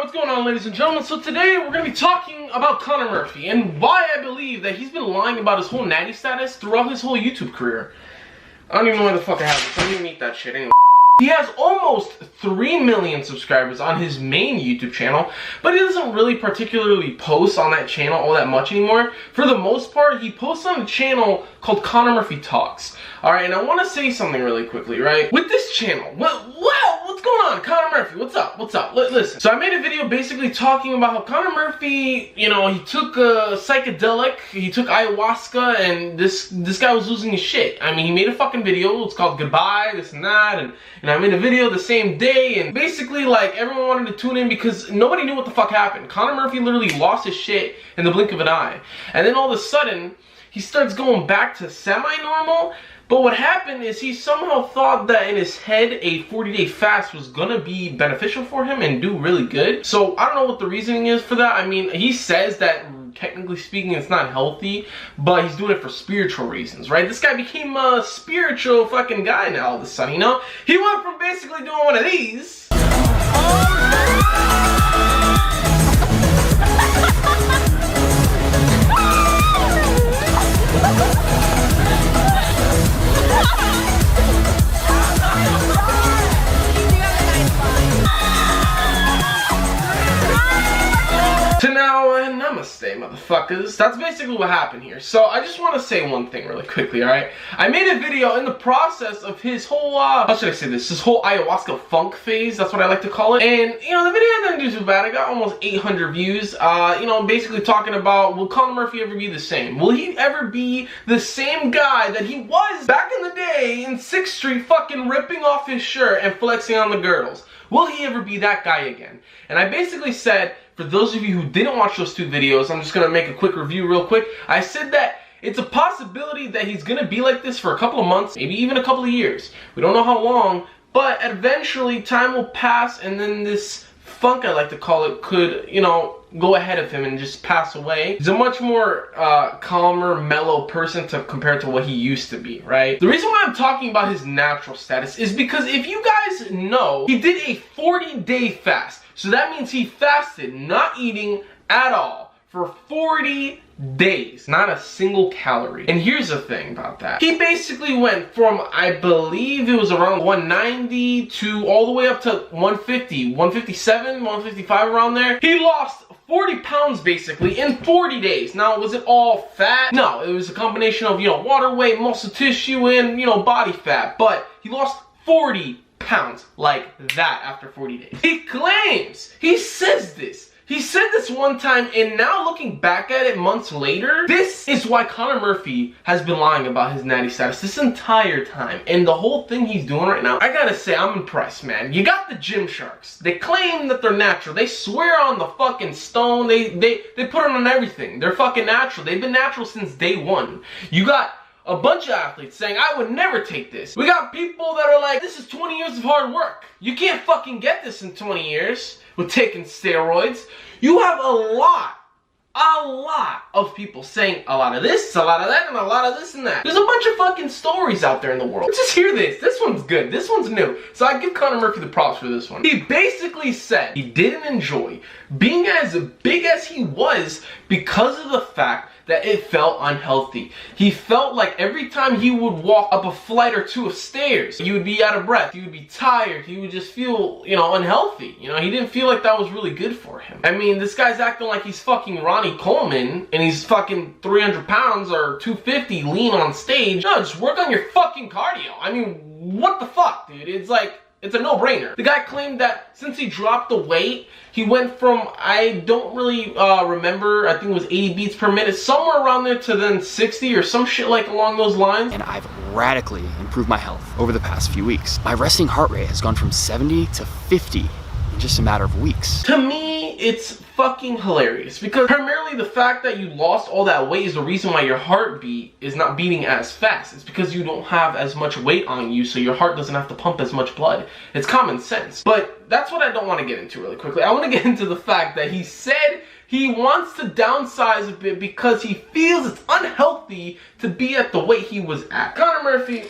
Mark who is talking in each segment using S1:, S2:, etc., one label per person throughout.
S1: what's going on, ladies and gentlemen? So today we're going to be talking about Conor Murphy and why I believe that he's been lying about his whole natty status throughout his whole YouTube career. I don't even know where the fuck I have it. I didn't even eat that shit anyway. He has almost 3 million subscribers on his main YouTube channel, but he doesn't really particularly post on that channel all that much anymore. For the most part, he posts on a channel called Conor Murphy Talks. Alright, and I want to say something really quickly, right? With this channel, what's going on? Conor Murphy, what's up? What's up? Listen, so I made a video basically talking about how Conor Murphy, you know, he took a psychedelic, he took ayahuasca, and this guy was losing his shit. I mean, he made a fucking video, it's called Goodbye, this and that, and I made a video the same day, and basically, like, everyone wanted to tune in because nobody knew what the fuck happened. Conor Murphy literally lost his shit in the blink of an eye. And then all of a sudden, he starts going back to semi-normal. But what happened is he somehow thought that in his head a 40-day fast was gonna be beneficial for him and do really good. So I don't know what the reasoning is for that. I mean, he says that technically speaking it's not healthy, but he's doing it for spiritual reasons, right? This guy became a spiritual fucking guy now all of a sudden, you know? He went from basically doing one of these. To now, namaste, motherfuckers. That's basically what happened here. So I just want to say one thing really quickly, alright? I made a video in the process of his whole, how should I say this? His whole ayahuasca funk phase, that's what I like to call it. And, you know, the video didn't do too bad. I got almost 800 views, you know, basically talking about, will Conor Murphy ever be the same? Will he ever be the same guy that he was back in the day in 6th Street fucking ripping off his shirt and flexing on the girls? Will he ever be that guy again? And I basically said, for those of you who didn't watch those 2 videos, I'm just going to make a quick review real quick. I said that it's a possibility that he's going to be like this for a couple of months, maybe even a couple of years. We don't know how long, but eventually time will pass and then this funk, I like to call it, could, you know, go ahead of him and just pass away. He's a much more calmer, mellow person compared to what he used to be, right? The reason why I'm talking about his natural status is because if you guys know, he did a 40-day fast. So that means he fasted, not eating at all, for 40 days. Not a single calorie. And here's the thing about that. He basically went from, I believe it was around 190 to all the way up to 150, 157, 155, around there. He lost 40 pounds basically in 40 days. Now, was it all fat? No, it was a combination of, you know, water weight, muscle tissue, and, you know, body fat. But he lost 40 pounds like that after 40 days. He claims, he says this. He said this one time, and now looking back at it months later, this is why Conor Murphy has been lying about his natty status this entire time. And the whole thing he's doing right now, I gotta say, I'm impressed, man. You got the gym sharks. They claim that they're natural. They swear on the fucking stone. They put it on everything. They're fucking natural. They've been natural since day one. You got a bunch of athletes saying, I would never take this. We got people that are like, this is 20 years of hard work. You can't fucking get this in 20 years with taking steroids. You have a lot of people saying a lot of this, a lot of that, and a lot of this and that. There's a bunch of fucking stories out there in the world. Just hear this. This one's good. This one's new. So I give Conor Murphy the props for this one. He basically said he didn't enjoy being as big as he was because of the fact that it felt unhealthy. He felt like every time he would walk up a flight or 2 of stairs, he would be out of breath, he would be tired, he would just feel, you know, unhealthy. You know, he didn't feel like that was really good for him. I mean, this guy's acting like he's fucking Ronnie Coleman, and he's fucking 300 pounds or 250 lean on stage. No, just work on your fucking cardio. I mean, what the fuck, dude? It's like, it's a no-brainer. The guy claimed that since he dropped the weight, he went from, I don't really remember, I think it was 80 beats per minute, somewhere around there, to then 60 or some shit like along those lines.
S2: And I've radically improved my health over the past few weeks. My resting heart rate has gone from 70 to 50 in just a matter of weeks.
S1: To me, it's fucking hilarious because primarily the fact that you lost all that weight is the reason why your heartbeat is not beating as fast. It's because you don't have as much weight on you, so your heart doesn't have to pump as much blood. It's common sense. But that's what I don't want to get into really quickly. I want to get into the fact that he said he wants to downsize a bit because he feels it's unhealthy to be at the weight he was at. Conor Murphy,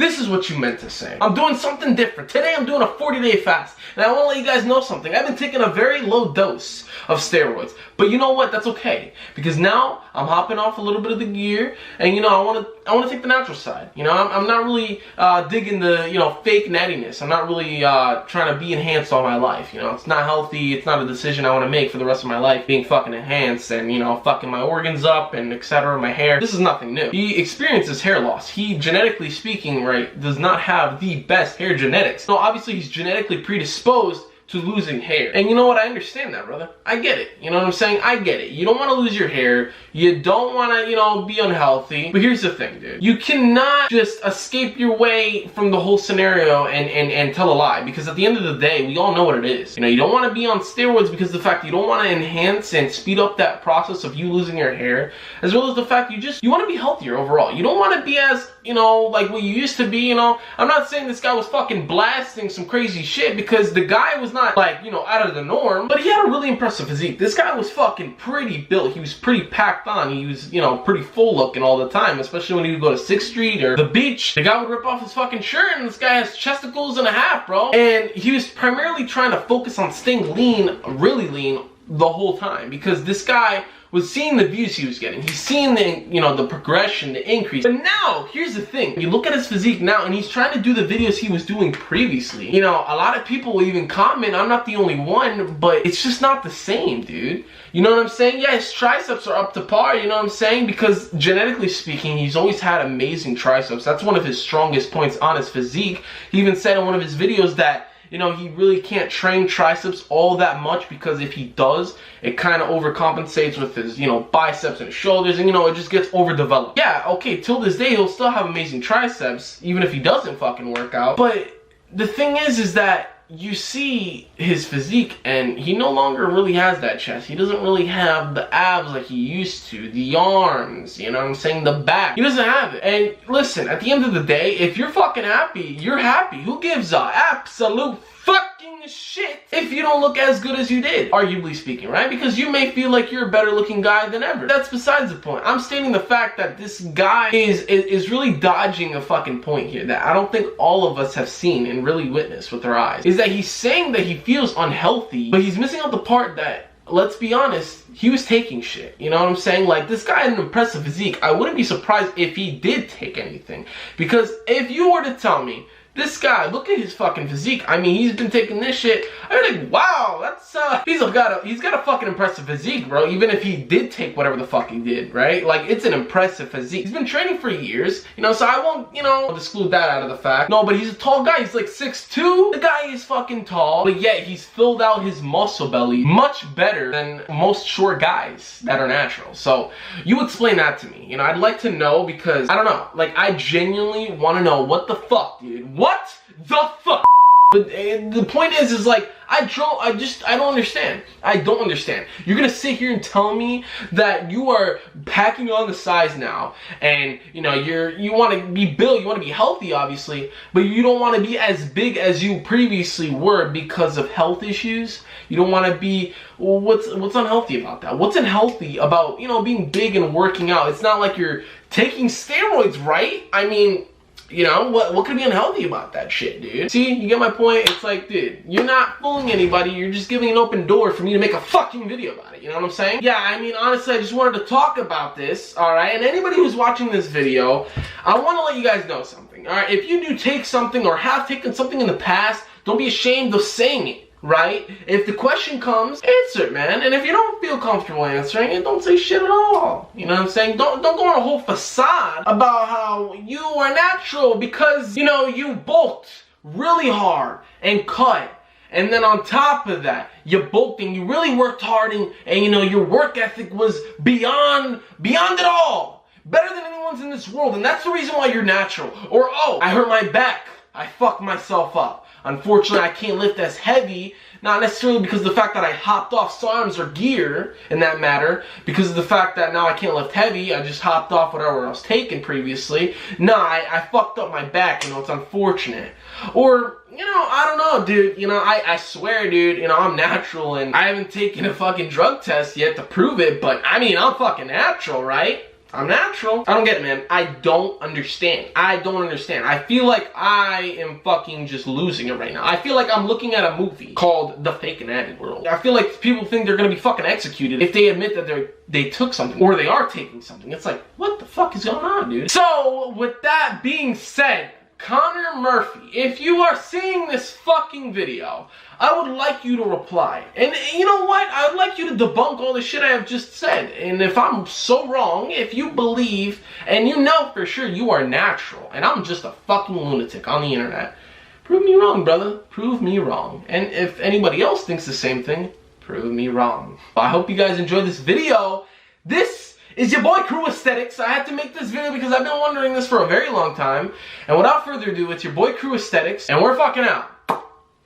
S1: this is what you meant to say. I'm doing something different. Today I'm doing a 40-day fast. And I want to let you guys know something. I've been taking a very low dose of steroids. But you know what? That's okay. Because now I'm hopping off a little bit of the gear. And you know, I want to take the natural side. You know, I'm not really digging the, you know, fake nattiness. I'm not really trying to be enhanced all my life. You know, it's not healthy. It's not a decision I want to make for the rest of my life, being fucking enhanced and, you know, fucking my organs up and etc. My hair. This is nothing new. He experiences hair loss. He, genetically speaking, right, does not have the best hair genetics. So obviously he's genetically predisposed to losing hair. And you know what? I understand that, brother. I get it. You know what I'm saying? I get it. You don't want to lose your hair. You don't want to, you know, be unhealthy. But here's the thing, dude. You cannot just escape your way from the whole scenario and tell a lie. Because at the end of the day, we all know what it is. You know, you don't want to be on steroids because of the fact you don't want to enhance and speed up that process of you losing your hair. As well as the fact you want to be healthier overall. You don't want to be as, you know, like what you used to be, you know. I'm not saying this guy was fucking blasting some crazy shit, because the guy was not, like, you know, out of the norm, but he had a really impressive physique. This guy was fucking pretty built. He was pretty packed on. He was, you know, pretty full looking all the time, especially when he would go to 6th Street or the beach. The guy would rip off his fucking shirt and this guy has chesticles and a half, bro. And he was primarily trying to focus on staying lean, really lean, the whole time, because this guy was seeing the views he was getting. He's seeing the, you know, the progression, the increase. But now, here's the thing. You look at his physique now, and he's trying to do the videos he was doing previously. You know, a lot of people will even comment, I'm not the only one, but it's just not the same, dude. You know what I'm saying? Yeah, his triceps are up to par, you know what I'm saying? Because genetically speaking, he's always had amazing triceps. That's one of his strongest points on his physique. He even said in one of his videos that, you know, he really can't train triceps all that much, because if he does, it kind of overcompensates with his, you know, biceps and his shoulders, and, you know, it just gets overdeveloped. Yeah, okay, till this day, he'll still have amazing triceps, even if he doesn't fucking work out. But the thing is that you see his physique, and he no longer really has that chest. He doesn't really have the abs like he used to, the arms, you know what I'm saying, the back. He doesn't have it. And listen, at the end of the day, if you're fucking happy, you're happy. Who gives a absolute fucking shit if you don't look as good as you did, arguably speaking, right? Because you may feel like you're a better looking guy than ever. That's besides the point. I'm stating the fact that this guy is really dodging a fucking point here that I don't think all of us have seen and really witnessed with our eyes. Is that he's saying that he feels unhealthy, but he's missing out the part that, let's be honest, he was taking shit. You know what I'm saying? Like, this guy had an impressive physique. I wouldn't be surprised if he did take anything. Because if you were to tell me, this guy, look at his fucking physique. I mean, he's been taking this shit. I'd be like, wow, that's he's got a fucking impressive physique, bro. Even if he did take whatever the fuck he did, right? Like, it's an impressive physique. He's been training for years, you know, so I won't, you know, exclude that out of the fact. No, but he's a tall guy. He's like 6'2". The guy is fucking tall, but yet he's filled out his muscle belly much better than most short guys that are natural. So you explain that to me. You know, I'd like to know, because I don't know. Like, I genuinely want to know, what the fuck, dude? What the fuck? But the point is like, I don't understand. I don't understand. You're gonna sit here and tell me that you are packing on the size now, and you know, you want to be built, you want to be healthy, obviously, but you don't want to be as big as you previously were because of health issues. You don't want to be, well, what's unhealthy about that? What's unhealthy about, you know, being big and working out? It's not like you're taking steroids, right? I mean, you know, what could be unhealthy about that shit, dude? See, you get my point? It's like, dude, you're not fooling anybody. You're just giving an open door for me to make a fucking video about it. You know what I'm saying? Yeah, I mean, honestly, I just wanted to talk about this, alright? And anybody who's watching this video, I want to let you guys know something, alright? If you do take something or have taken something in the past, don't be ashamed of saying it. Right? If the question comes, answer it, man. And if you don't feel comfortable answering it, don't say shit at all. You know what I'm saying? Don't go on a whole facade about how you are natural because, you know, you bulked really hard and cut. And then on top of that, you bulked and you really worked hard, and you know, your work ethic was beyond it all. Better than anyone's in this world. And that's the reason why you're natural. Or, oh, I hurt my back. I fucked myself up. Unfortunately, I can't lift as heavy, not necessarily because of the fact that I hopped off SARMs or gear in that matter, because of the fact that now I can't lift heavy, I just hopped off whatever I was taking previously. Nah, I fucked up my back, you know, it's unfortunate. Or, you know, I don't know, dude, you know, I swear, dude, you know, I'm natural, and I haven't taken a fucking drug test yet to prove it, but, I mean, I'm fucking natural, right? I'm natural. I don't get it, man. I don't understand. I don't understand. I feel like I am fucking just losing it right now. I feel like I'm looking at a movie called The Fake Natty World. I feel like people think they're gonna be fucking executed if they admit that they took something or they are taking something. It's like, what the fuck is going on, dude? So, with that being said, Connor Murphy, if you are seeing this fucking video, I would like you to reply. And you know what? I would like you to debunk all the shit I have just said. And if I'm so wrong, if you believe and you know for sure you are natural and I'm just a fucking lunatic on the internet, prove me wrong, brother. Prove me wrong. And if anybody else thinks the same thing, prove me wrong. I hope you guys enjoyed this video. This is your boy Crew Aesthetics. I had to make this video because I've been wondering this for a very long time. And without further ado, it's your boy Crew Aesthetics, and we're fucking out.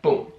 S1: Boom.